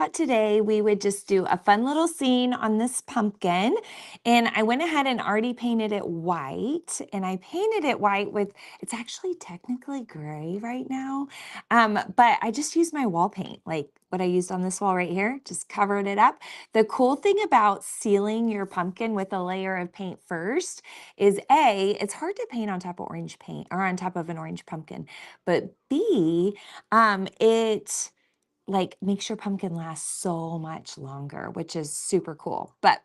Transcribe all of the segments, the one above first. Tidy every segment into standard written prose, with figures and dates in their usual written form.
thought today we would just do a fun little scene on this pumpkin. And I went ahead and already painted it white. And I painted it white with, it's actually technically gray right now. But I just used my wall paint, like what I used on this wall right here, just covered it up. The cool thing about sealing your pumpkin with a layer of paint first is A, it's hard to paint on top of orange paint or on top of an orange pumpkin. But B, it like makes your pumpkin last so much longer, which is super cool. But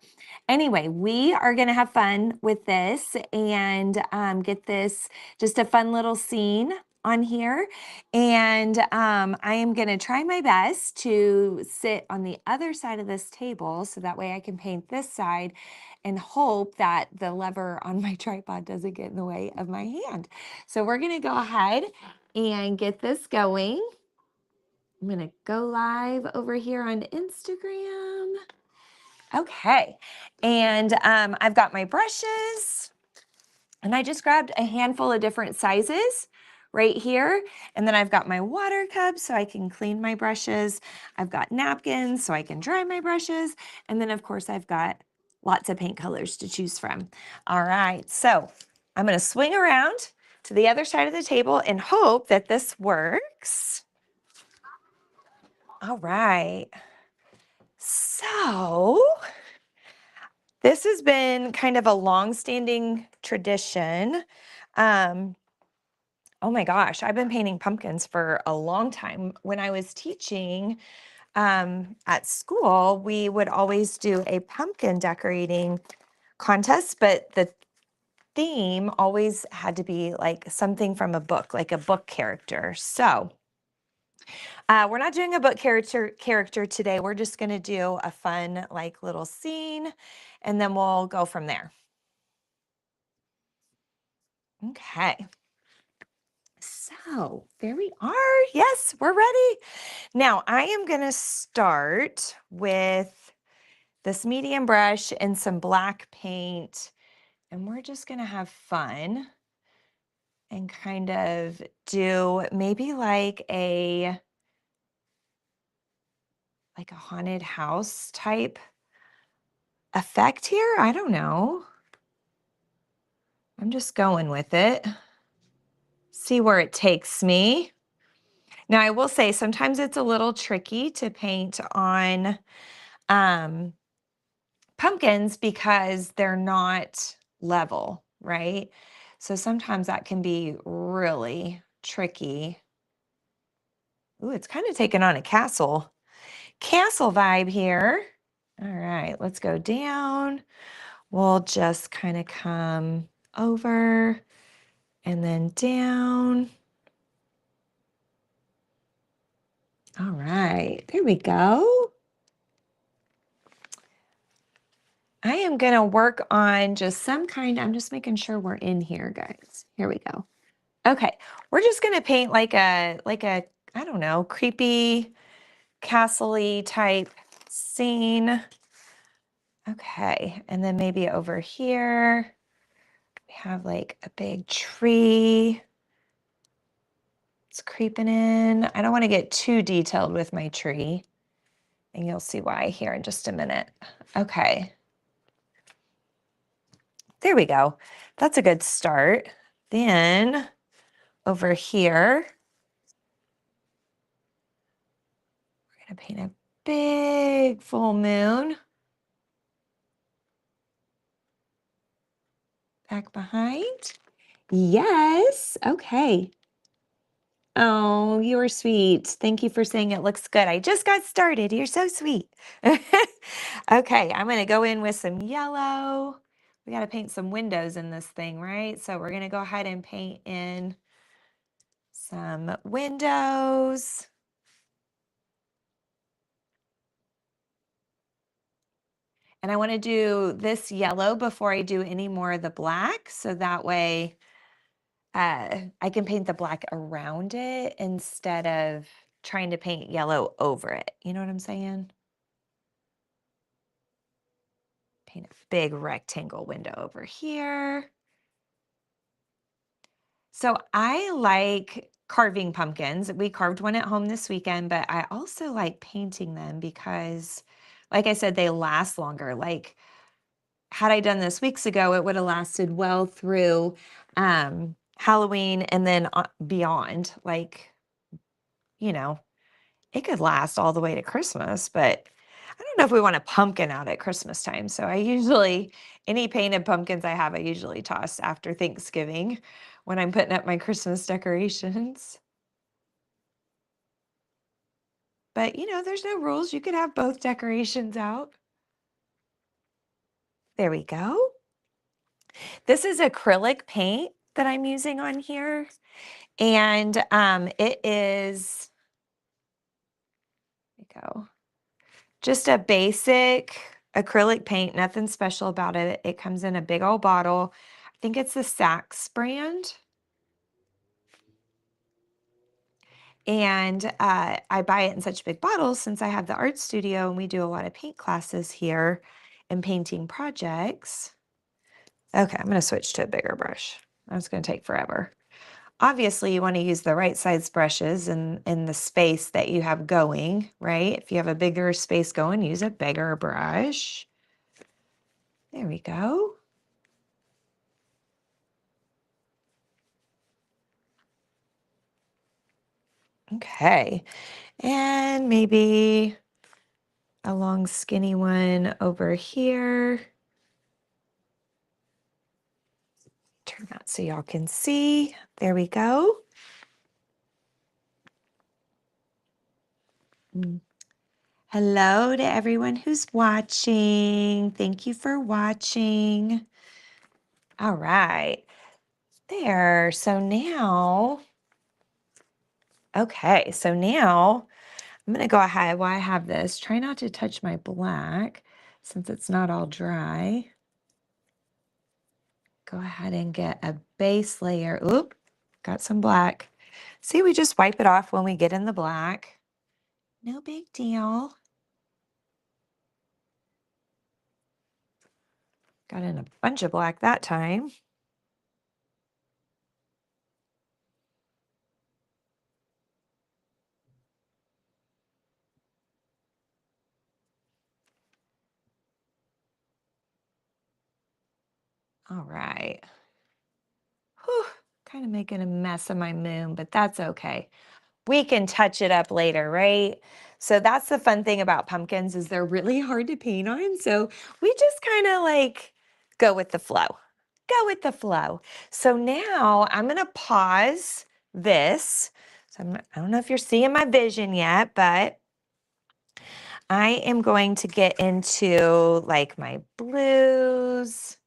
anyway, we are going to have fun with this and get this just a fun little scene on here. And I am going to try my best to sit on the other side of this table so that way I can paint this side and hope that the lever on my tripod doesn't get in the way of my hand. So we're going to go ahead and get this going. I'm going to go live over here on Instagram. Okay. And I've got my brushes and I just grabbed a handful of different sizes right here. And then I've got my water cup so I can clean my brushes. I've got napkins so I can dry my brushes. And then of course I've got lots of paint colors to choose from. All right. So I'm going to swing around to the other side of the table and hope that this works. All right. So this has been kind of a long-standing tradition. Oh my gosh, I've been painting pumpkins for a long time. When I was teaching at school, we would always do a pumpkin decorating contest, but the theme always had to be like something from a book, like a book character. So we're not doing a book character today. We're just going to do a fun, like little scene, and then we'll go from there. Okay. So there we are. Yes, we're ready. Now I am going to start with this medium brush and some black paint, and we're just going to have fun and kind of do maybe like a haunted house type effect here. I don't know. I'm just going with it. See where it takes me. Now, I will say sometimes it's a little tricky to paint on pumpkins because they're not level, right? So sometimes that can be really tricky. Ooh, it's kind of taking on a castle vibe here. All right, let's go down. We'll just kind of come over and then down. All right, there we go. I am going to work on just some kind, I'm just making sure we're in here, guys. Here we go. Okay, we're just going to paint like a, I don't know, creepy, castle-y type scene. Okay, and then maybe over here, we have like a big tree. It's creeping in. I don't want to get too detailed with my tree, and you'll see why here in just a minute. Okay. There we go. That's a good start. Then over here, we're going to paint a big full moon. Back behind. Yes. Okay. Oh, you are sweet. Thank you for saying it looks good. I just got started. You're so sweet. Okay, I'm going to go in with some yellow. We got to paint some windows in this thing, right? So we're going to go ahead and paint in some windows. And I want to do this yellow before I do any more of the black. So that way I can paint the black around it instead of trying to paint yellow over it. You know what I'm saying? Paint a big rectangle window over here. So I like carving pumpkins. We carved one at home this weekend, but I also like painting them because, like I said, they last longer. Like, had I done this weeks ago, it would have lasted well through Halloween and then beyond. Like, you know, it could last all the way to Christmas, but I don't know if we want a pumpkin out at Christmas time. So I usually, any painted pumpkins I have, I usually toss after Thanksgiving when I'm putting up my Christmas decorations. But, there's no rules. You could have both decorations out. There we go. This is acrylic paint that I'm using on here. And it is, there we go, just a basic acrylic paint, nothing special about it. It comes in a big old bottle. I think it's the Saks brand. And I buy it in such big bottles since I have the art studio and we do a lot of paint classes here and painting projects. Okay, I'm going to switch to a bigger brush. That's going to take forever. Obviously, you want to use the right size brushes in the space that you have going, right? If you have a bigger space going, use a bigger brush. There we go. Okay, and maybe a long skinny one over here. Turn that so y'all can see. There we go. Mm. Hello to everyone who's watching. Thank you for watching. All right. There. So now, okay. So now I'm going to go ahead while I have this. Try not to touch my black since it's not all dry. Go ahead and get a base layer. Oop, got some black. See, we just wipe it off when we get in the black. No big deal. Got in a bunch of black that time. All right. Whew, kind of making a mess of my moon, but that's okay. We can touch it up later, right? So that's the fun thing about pumpkins is they're really hard to paint on. So we just kind of like go with the flow. Go with the flow. So now I'm going to pause this. So I don't know if you're seeing my vision yet, but I am going to get into like my blues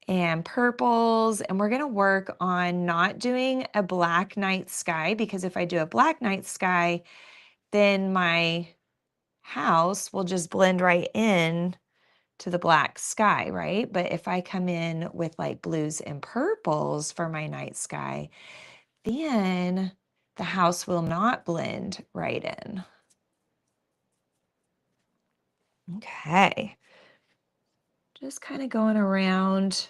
and purples, and we're going to work on not doing a black night sky, because if I do a black night sky, then my house will just blend right in to the black sky, right? But if I come in with like blues and purples for my night sky, then the house will not blend right in. Okay. Just kind of going around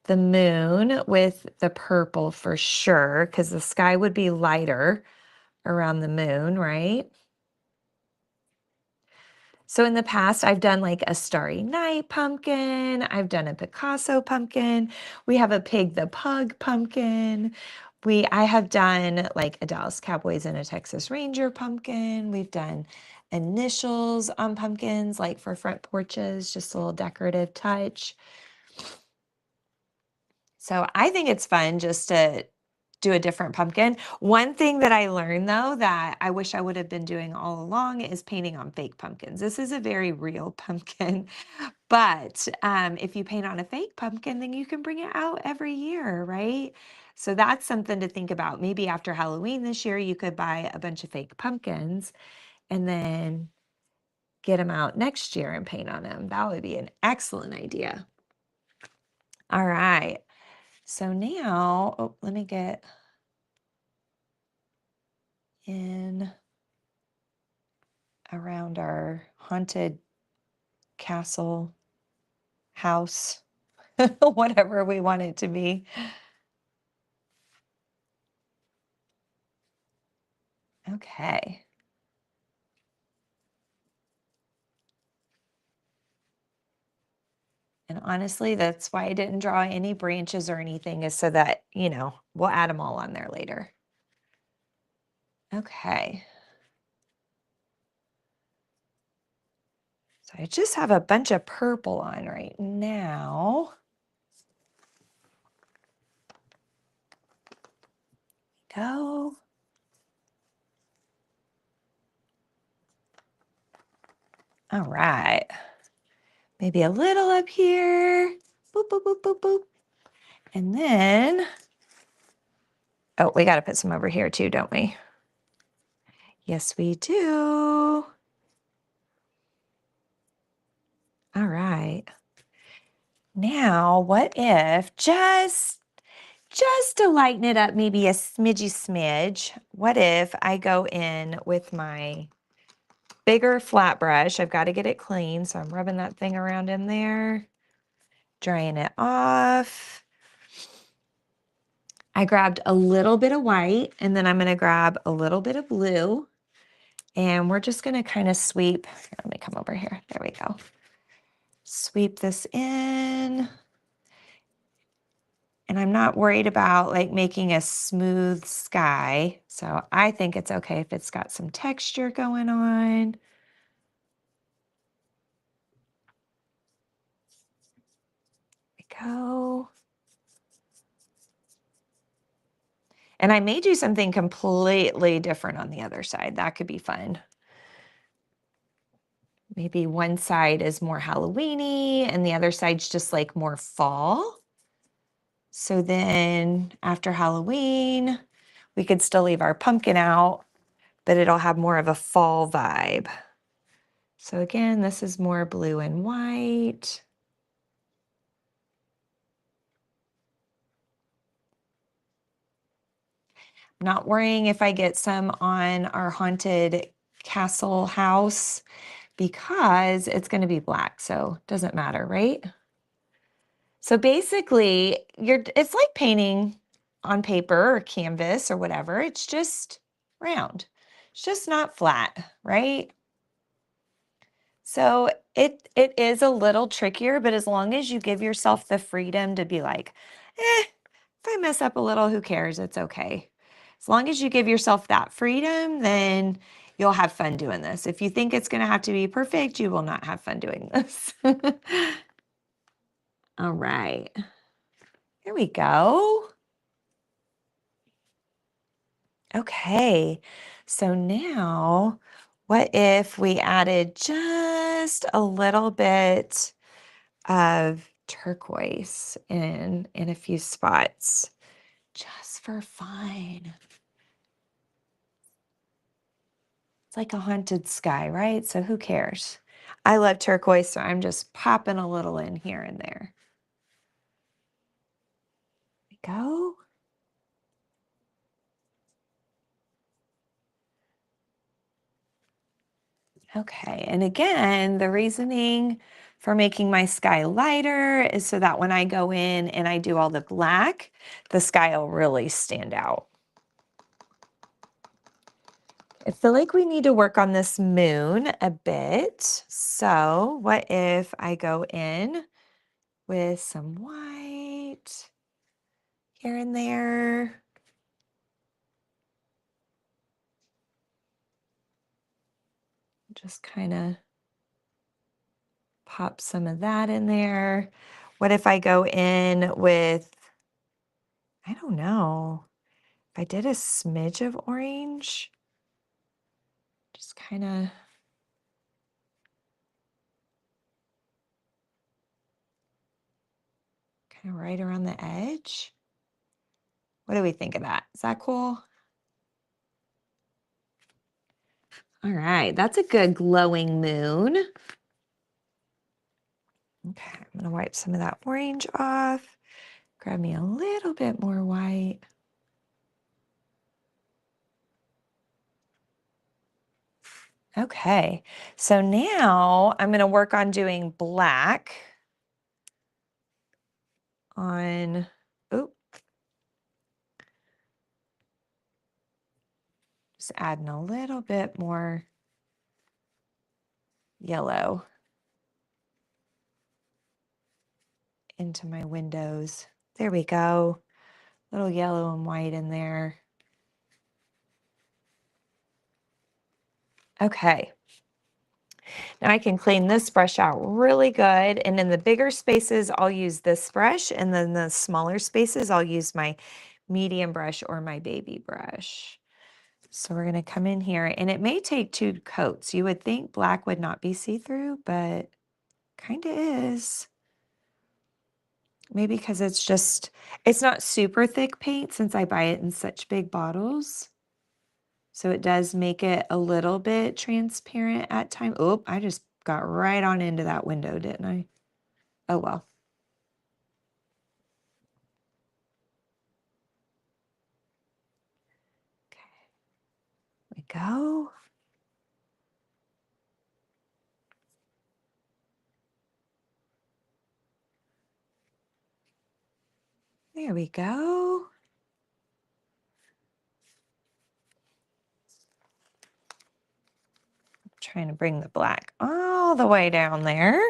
the moon with the purple for sure, because the sky would be lighter around the moon, right? So in the past, I've done like a Starry Night pumpkin. I've done a Picasso pumpkin. We have a Pig the Pug pumpkin. I have done like a Dallas Cowboys and a Texas Ranger pumpkin. We've done initials on pumpkins, like for front porches, just a little decorative touch. So I think it's fun just to do a different pumpkin. One thing that I learned though that I wish I would have been doing all along is painting on fake pumpkins. This is a very real pumpkin, but if you paint on a fake pumpkin, then you can bring it out every year, right? So that's something to think about. Maybe after Halloween this year, you could buy a bunch of fake pumpkins and then get them out next year and paint on them. That would be an excellent idea. All right. So now, oh, let me get in around our haunted castle house, whatever we want it to be. Okay. And honestly, that's why I didn't draw any branches or anything, is so that, we'll add them all on there later. Okay. So I just have a bunch of purple on right now. Go. All right. Maybe a little up here. Boop, boop, boop, boop, boop. And then, oh, we got to put some over here too, don't we? Yes, we do. All right. Now, what if just to lighten it up, maybe a smidge, what if I go in with my bigger flat brush? I've got to get it clean, so I'm rubbing that thing around in there, drying it off. I grabbed a little bit of white, and then I'm going to grab a little bit of blue, and we're just going to kind of sweep. Here, let me come over here. There we go. Sweep this in. And I'm not worried about like making a smooth sky. So I think it's okay if it's got some texture going on. There we go. And I may do something completely different on the other side. That could be fun. Maybe one side is more Halloween-y and the other side's just like more fall. So then after Halloween, we could still leave our pumpkin out, but it'll have more of a fall vibe. So again, this is more blue and white. Not worrying if I get some on our haunted castle house because it's going to be black, so it doesn't matter, right? So basically, it's like painting on paper or canvas or whatever. It's just round. It's just not flat, right? So it is a little trickier, but as long as you give yourself the freedom to be like, if I mess up a little, who cares? It's okay. As long as you give yourself that freedom, then you'll have fun doing this. If you think it's going to have to be perfect, you will not have fun doing this. All right. Here we go. Okay. So now, what if we added just a little bit of turquoise in a few spots just for fun? It's like a haunted sky, right? So who cares? I love turquoise, so I'm just popping a little in here and there. There we go. Okay, and again, the reasoning for making my sky lighter is so that when I go in and I do all the black, the sky will really stand out. I feel like we need to work on this moon a bit. So what if I go in with some white here and there? Just kind of pop some of that in there. What if I go in with, I don't know, if I did a smidge of orange, just kind of right around the edge. What do we think of that? Is that cool? All right, that's a good glowing moon. Okay, I'm gonna wipe some of that orange off. Grab me a little bit more white. Okay, so now I'm gonna work on doing black on, oh, Just adding a little bit more yellow into my windows. There we go. Little yellow and white in there. Okay. Now I can clean this brush out really good. And in the bigger spaces, I'll use this brush. And then the smaller spaces, I'll use my medium brush or my baby brush. So we're going to come in here, and it may take 2 coats. You would think black would not be see-through, but kind of is. Maybe because it's not super thick paint since I buy it in such big bottles. So it does make it a little bit transparent at times. Oh, I just got right on into that window, didn't I? Oh, well. Okay. There we go. There we go. I'm trying to bring the black all the way down there.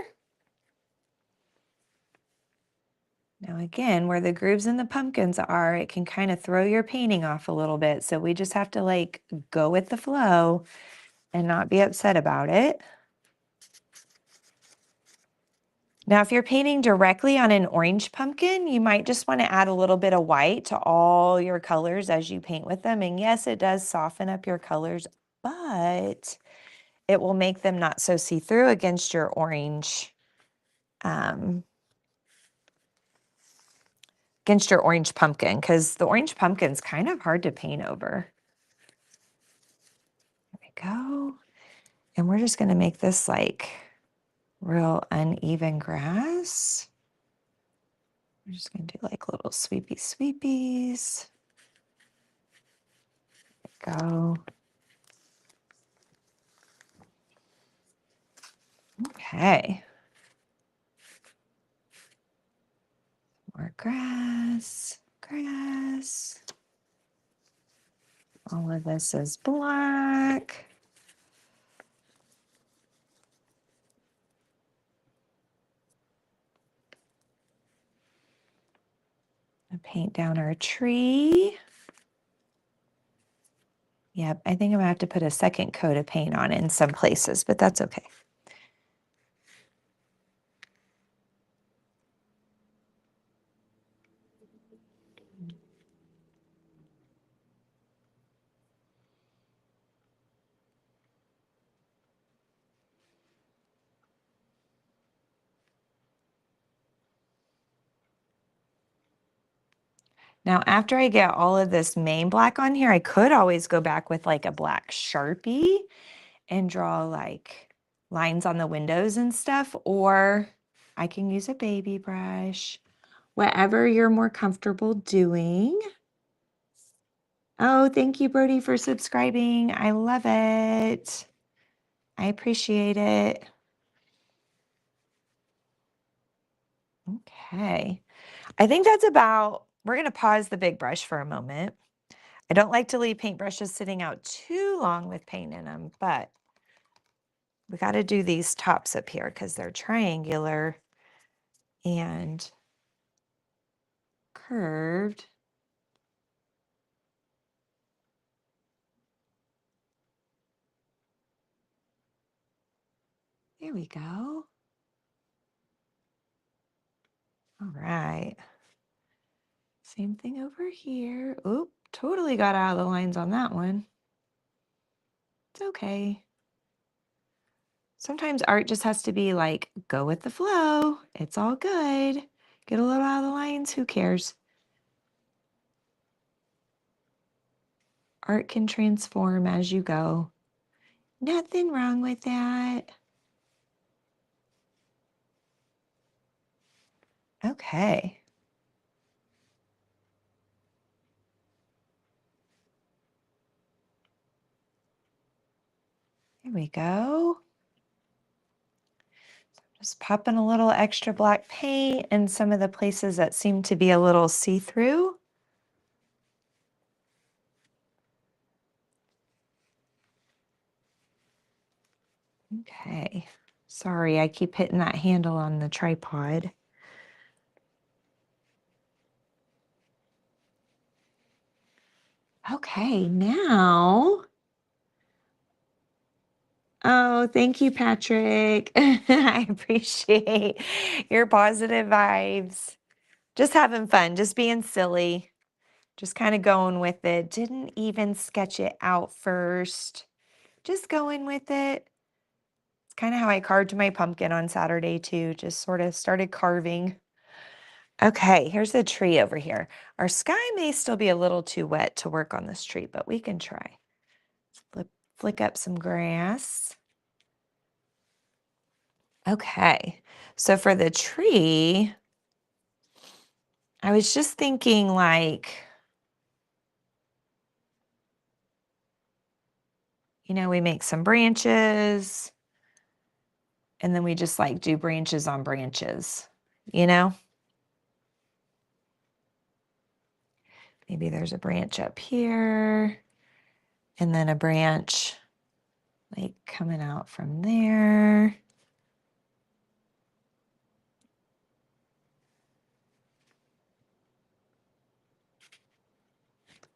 Now again, where the grooves in the pumpkins are, it can kind of throw your painting off a little bit. So we just have to like go with the flow and not be upset about it. Now, if you're painting directly on an orange pumpkin, you might just want to add a little bit of white to all your colors as you paint with them. And yes, it does soften up your colors, but it will make them not so see-through against your orange, pumpkin, because the orange pumpkin's kind of hard to paint over. There we go. And we're just going to make this like real uneven grass. We're just going to do like little sweepies. There we go. Okay. More grass. All of this is black. I'll paint down our tree. Yep, I think I'm gonna have to put a second coat of paint on it in some places, but that's okay. Now, after I get all of this main black on here, I could always go back with like a black Sharpie and draw like lines on the windows and stuff, or I can use a baby brush, whatever you're more comfortable doing. Oh, thank you, Brody, for subscribing. I love it. I appreciate it. Okay. I think that's we're going to pause the big brush for a moment. I don't like to leave paintbrushes sitting out too long with paint in them, but we got to do these tops up here because they're triangular and curved. There we go. All right. Same thing over here. Oop, totally got out of the lines on that one. It's okay. Sometimes art just has to be like, go with the flow. It's all good. Get a little out of the lines. Who cares? Art can transform as you go. Nothing wrong with that. Okay. Here we go. Just popping a little extra black paint in some of the places that seem to be a little see-through. Sorry, I keep hitting that handle on the tripod. Okay, now. Oh, thank you, Patrick. I appreciate your positive vibes. Just having fun, just being silly, just kind of going with it. Didn't even sketch it out first. Just going with it. It's kind of how I carved my pumpkin on Saturday too. Just sort of started carving. Okay, here's the tree over here. Our sky may still be a little too wet to work on this tree, but we can try. Flick up some grass. Okay, so for the tree, I was just thinking like, we make some branches and then we just like do branches on branches, you know? Maybe there's a branch up here and then a branch like coming out from there.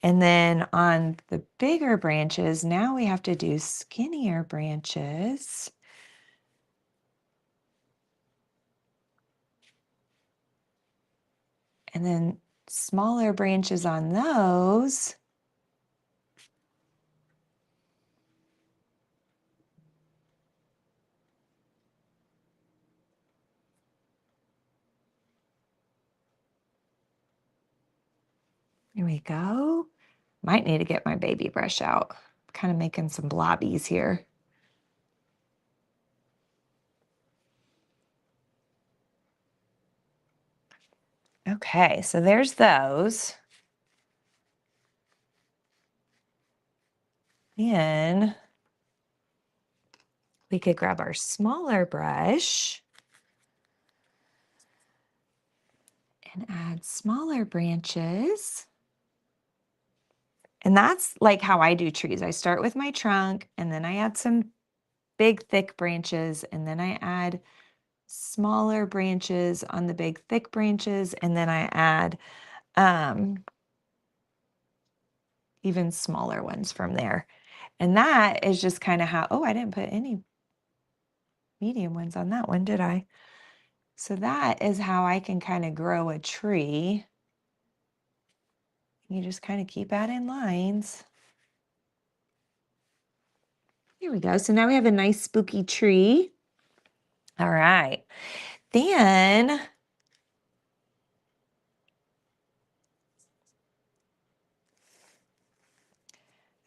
And then on the bigger branches, now we have to do skinnier branches. And then smaller branches on those. Here we go. Might need to get my baby brush out. Kind of making some blobbies here. Okay, so there's those. Then we could grab our smaller brush and add smaller branches. And that's like how I do trees. I start with my trunk and then I add some big thick branches and then I add smaller branches on the big thick branches and then I add even smaller ones from there. And that is just kind of how, oh, I didn't put any medium ones on that one, did I? So that is how I can kind of grow a tree. You just kind of keep adding lines. Here we go. So now we have a nice spooky tree. All right. Then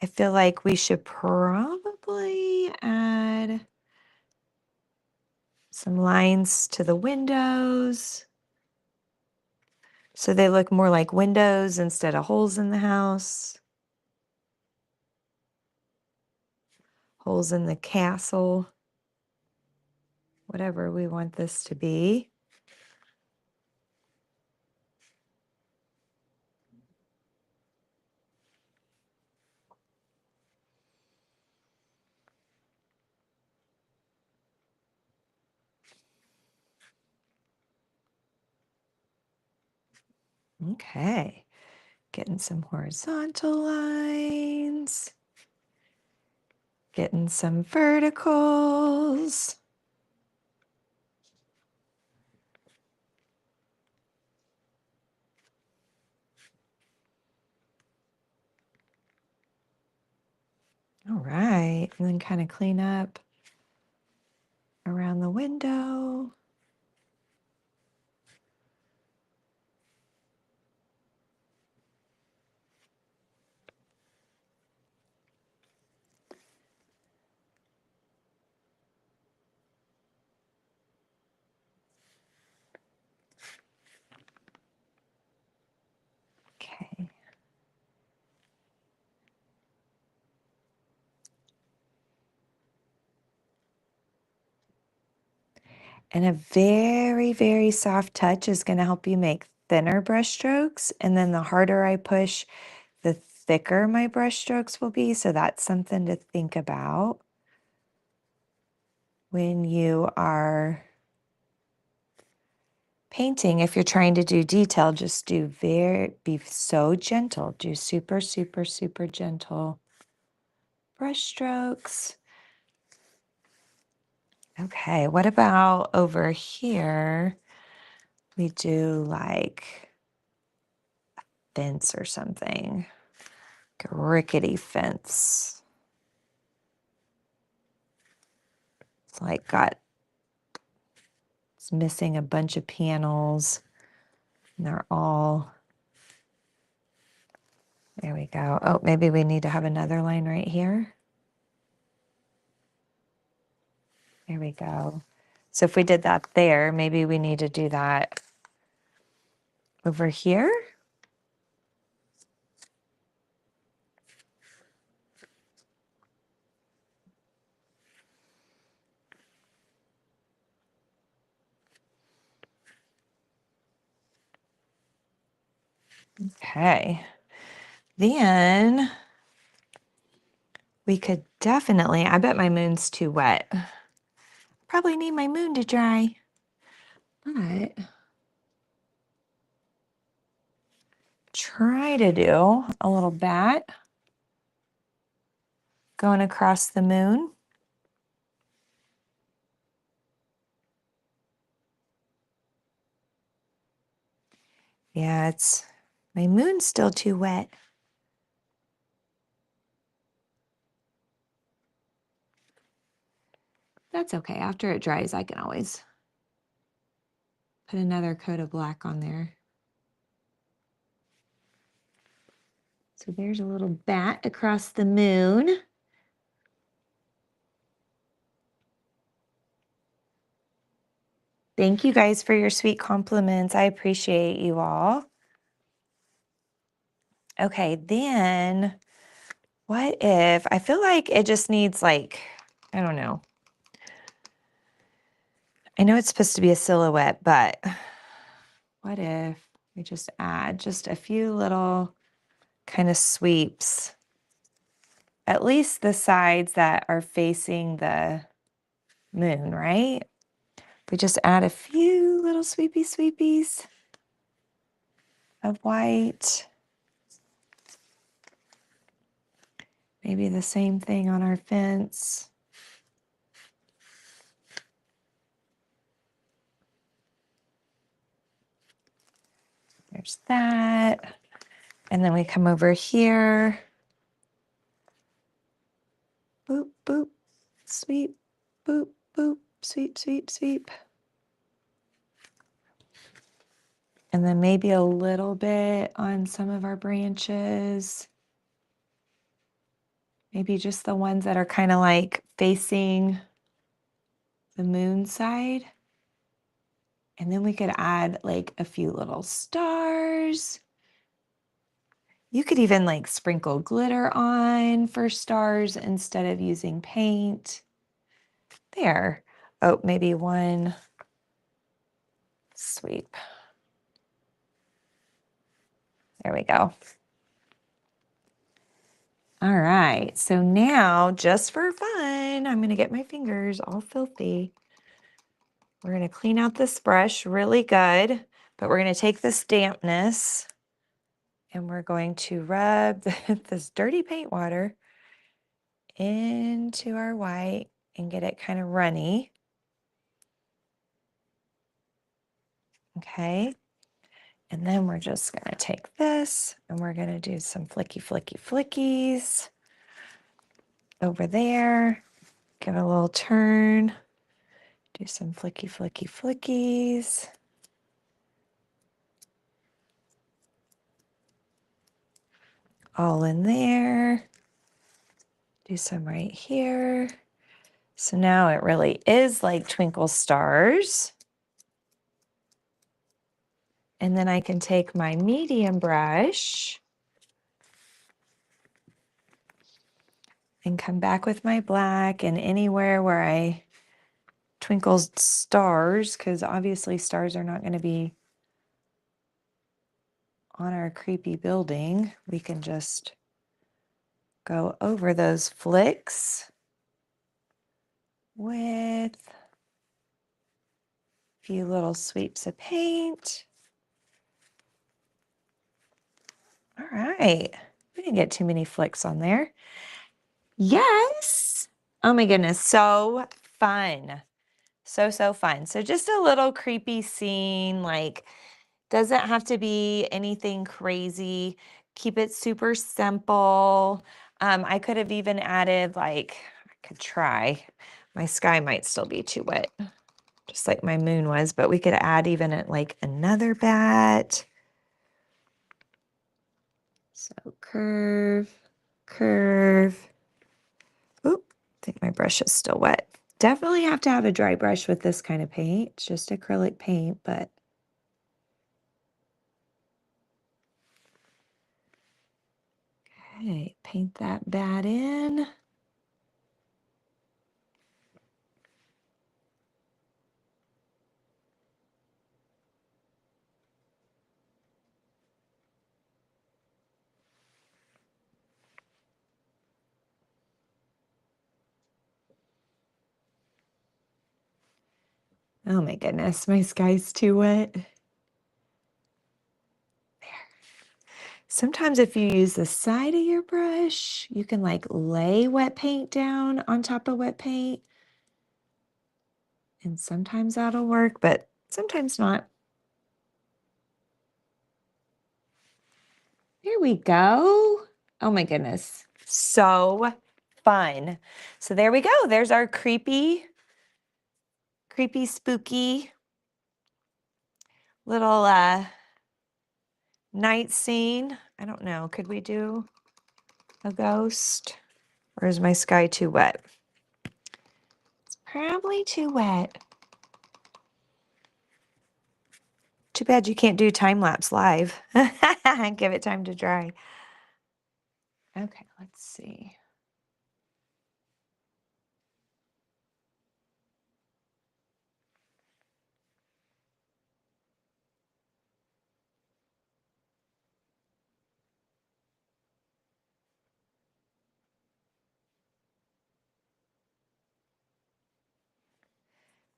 I feel like we should probably add some lines to the windows so they look more like windows instead of holes in the house. Holes in the castle. Whatever we want this to be. Okay, getting some horizontal lines, getting some verticals. All right, and then kind of clean up around the window. Okay. And a very, very soft touch is going to help you make thinner brush strokes. And then the harder I push, the thicker my brush strokes will be. So that's something to think about. when you are painting, if you're trying to do detail, just be so gentle. Do super, super, super gentle brush strokes. Okay, what about over here? We do like a fence or something, like a rickety fence. It's like it's missing a bunch of panels, and they're all, there we go. Oh, maybe we need to have another line right here. There we go. So if we did that there, maybe we need to do that over here. Okay. Then we could definitely, I bet my moon's too wet. Probably need my moon to dry. But try to do a little bat going across the moon. Yeah, my moon's still too wet. That's okay. After it dries, I can always put another coat of black on there. So there's a little bat across the moon. Thank you guys for your sweet compliments. I appreciate you all. Okay, then what if, I feel like it just needs like, I don't know. I know it's supposed to be a silhouette, but what if we just add just a few little kind of sweeps, at least the sides that are facing the moon, right? We just add a few little sweepies of white. Maybe the same thing on our fence. There's that. And then we come over here. Boop, boop, sweep, boop, boop, sweep, sweep, sweep. And then maybe a little bit on some of our branches. Maybe just the ones that are kind of like facing the moon side. And then we could add like a few little stars. You could even like sprinkle glitter on for stars instead of using paint. There. Oh, maybe one sweep. There we go. All right, so now just for fun, I'm gonna get my fingers all filthy. We're gonna clean out this brush really good, but we're gonna take this dampness and we're going to rub this dirty paint water into our white and get it kind of runny. Okay, and then we're just gonna take this and we're gonna do some flickies over there. Give it a little turn. Do some flickies. All in there. Do some right here. So now it really is like twinkle stars. And then I can take my medium brush and come back with my black, and anywhere where I twinkle stars, because obviously stars are not going to be on our creepy building, we can just go over those flicks. with a few little sweeps of paint. All right. We didn't get too many flicks on there. Yes. Oh my goodness. So fun. So fun. So just a little creepy scene, like doesn't have to be anything crazy. Keep it super simple. I could have even added like, I could try. My sky might still be too wet, just like my moon was, but we could add even like another bat. So curve, curve. Oop, I think my brush is still wet. Definitely have to have a dry brush with this kind of paint. It's just acrylic paint, but okay, paint that bat in. Oh my goodness, my sky's too wet. There. Sometimes if you use the side of your brush, you can like lay wet paint down on top of wet paint. And sometimes that'll work, but sometimes not. There we go. Oh my goodness. So fun. So there we go. There's our creepy, spooky little night scene. I don't know. Could we do a ghost? Or is my sky too wet? It's probably too wet. Too bad you can't do time lapse live. Give it time to dry. Okay, let's see.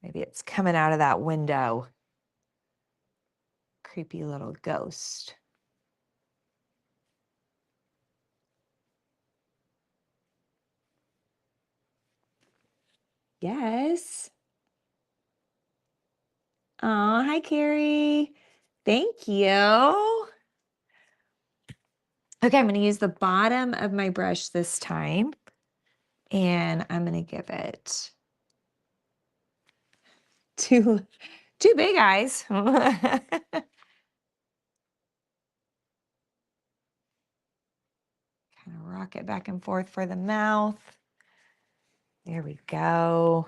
Maybe it's coming out of that window. Creepy little ghost. Yes. Oh, hi, Carrie. Thank you. Okay, I'm going to use the bottom of my brush this time, and I'm going to give it two big eyes. Kind of rock it back and forth for the mouth. There we go.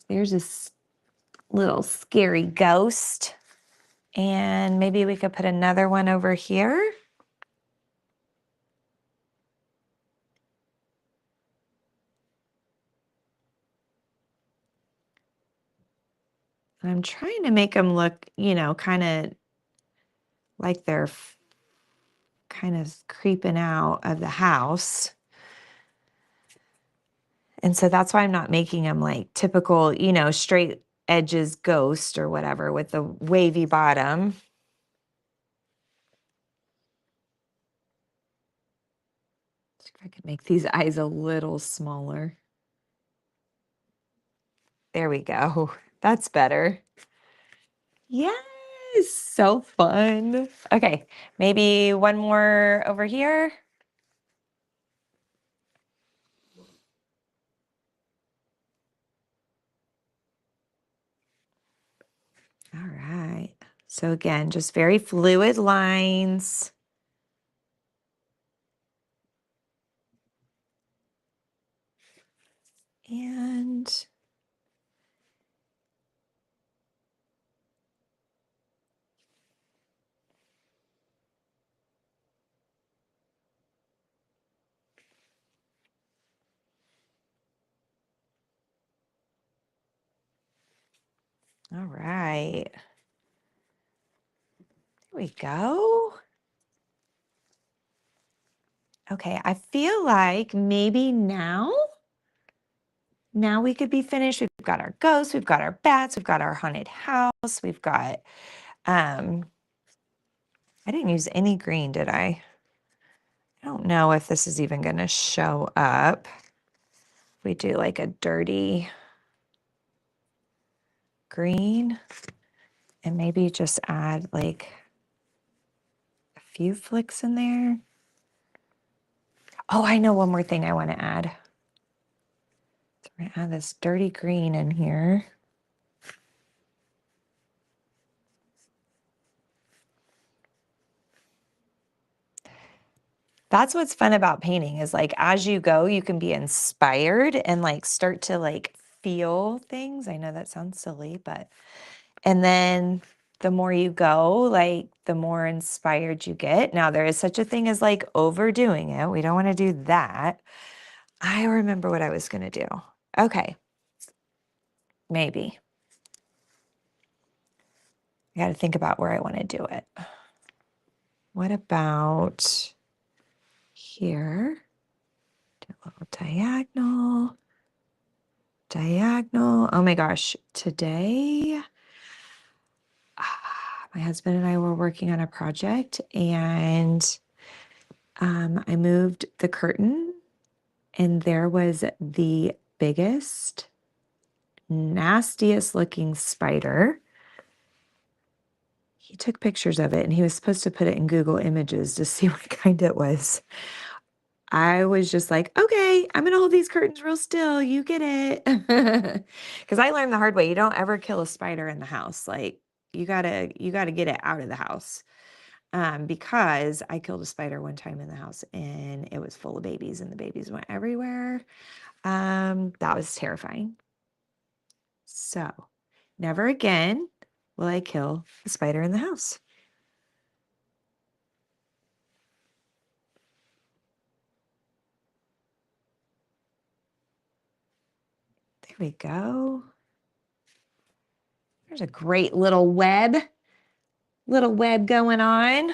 There's this little scary ghost. And maybe we could put another one over here. I'm trying to make them look, you know, kind of like they're kind of creeping out of the house. And so that's why I'm not making them like typical, you know, straight edges ghost or whatever with the wavy bottom. See if I could make these eyes a little smaller. There we go. That's better. Yes, so fun. Okay, maybe one more over here. All right. So again, just very fluid lines. And all right. There we go. Okay, I feel like maybe now Now we could be finished. We've got our ghosts, we've got our bats, we've got our haunted house, we've got, I didn't use any green, did I? I don't know if this is even gonna show up. We do like a dirty green and maybe just add like a few flicks in there. Oh, I know one more thing I want to add. So we're gonna add this dirty green in here. That's what's fun about painting is like as you go, you can be inspired and like start to like feel things. I know that sounds silly, but and then the more you go, like the more inspired you get. Now there is such a thing as like overdoing it. We don't want to do that. I remember what I was going to do. Okay. Maybe. I got to think about where I want to do it. What about here? Do a little diagonal. Diagonal. Oh my gosh. Today, my husband and I were working on a project and I moved the curtain and there was the biggest, nastiest looking spider. He took pictures of it and he was supposed to put it in Google Images to see what kind it was. I was just like, okay, I'm gonna hold these curtains real still. You get it. Because I learned the hard way. You don't ever kill a spider in the house. Like you gotta get it out of the house. Because I killed a spider one time in the house and it was full of babies and the babies went everywhere. That was terrifying. So never again will I kill a spider in the house. There we go. There's a great little web going on.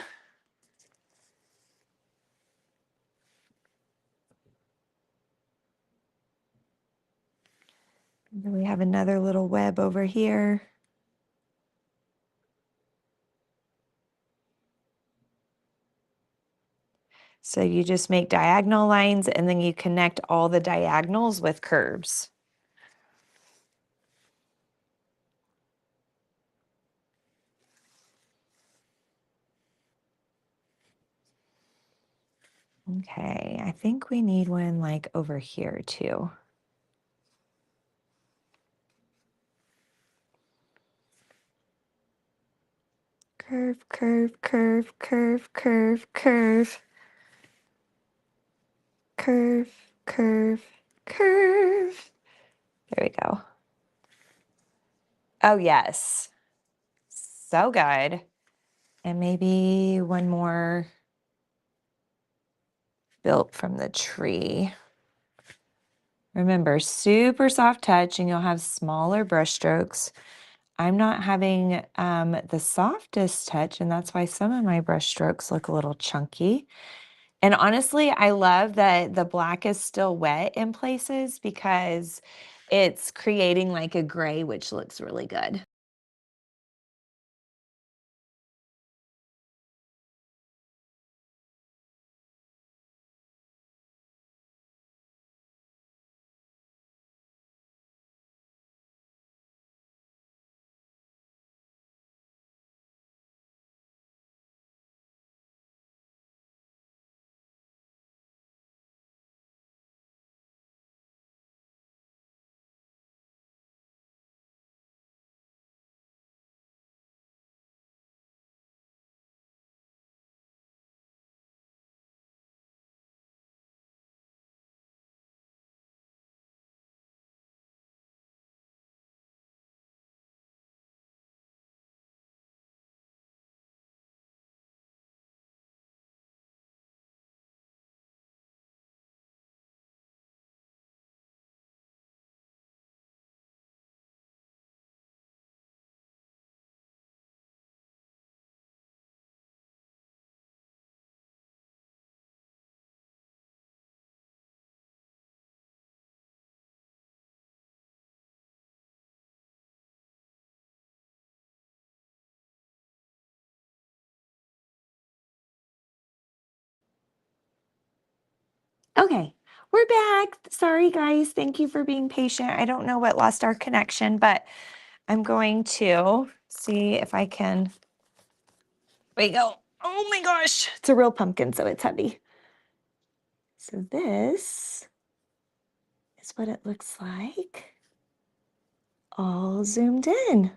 And then we have another little web over here. So you just make diagonal lines and then you connect all the diagonals with curves. Okay, I think we need one like over here too. Curve, curve, curve, curve, curve, curve. Curve, curve, curve. There we go. Oh, yes. So good. And maybe one more built from the tree. Remember, super soft touch and you'll have smaller brush strokes. I'm not having the softest touch, and that's why some of my brush strokes look a little chunky. And honestly, I love that the black is still wet in places because it's creating like a gray, which looks really good. Okay, we're back. Sorry, guys. Thank you for being patient. I don't know what lost our connection, but I'm going to see if I can. There we go. Oh my gosh. It's a real pumpkin, so it's heavy. So this is what it looks like, all zoomed in.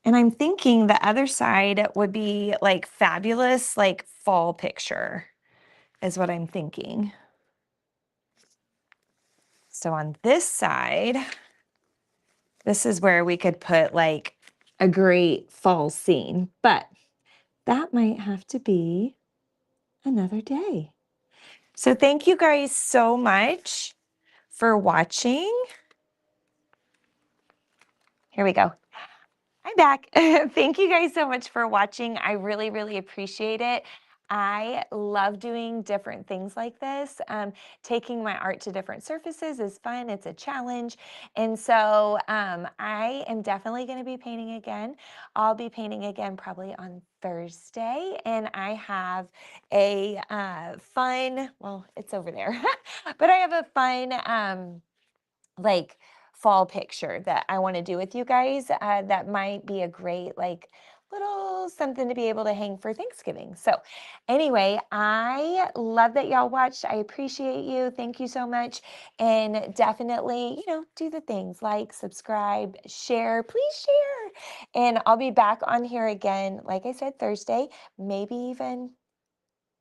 And I'm thinking the other side would be like fabulous, like fall picture is what I'm thinking. So on this side, this is where we could put like a great fall scene, but that might have to be another day. So thank you guys so much for watching. Here we go. I'm back. Thank you guys so much for watching. I really, really appreciate it. I love doing different things like this. Taking my art to different surfaces is fun. It's a challenge. And so I am definitely going to be painting again. I'll be painting again probably on Thursday. And I have a fun, well, it's over there, but I have a fun like fall picture that I want to do with you guys. That might be a great like little something to be able to hang for Thanksgiving. So anyway, I love that y'all watched. I appreciate you. Thank you so much. And definitely, do the things like subscribe, share, please share. And I'll be back on here again, like I said, Thursday, maybe even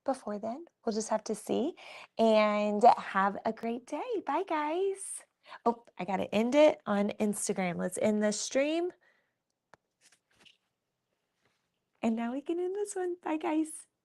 before then. We'll just have to see. And have a great day. Bye, guys. Oh, I got to end it on Instagram. Let's end this stream. And now we can end this one. Bye, guys.